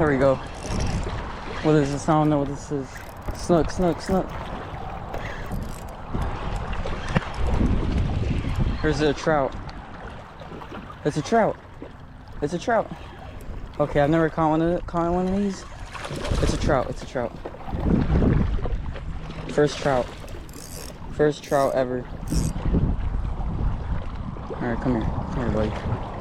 There we go. What is this? I don't know what this is. Snook, snook, snook. Here's a trout. It's a trout. It's a trout. Okay, I've never caught one of these. It's a trout. It's a trout. First trout. First trout ever. Alright, come here. Come here, buddy.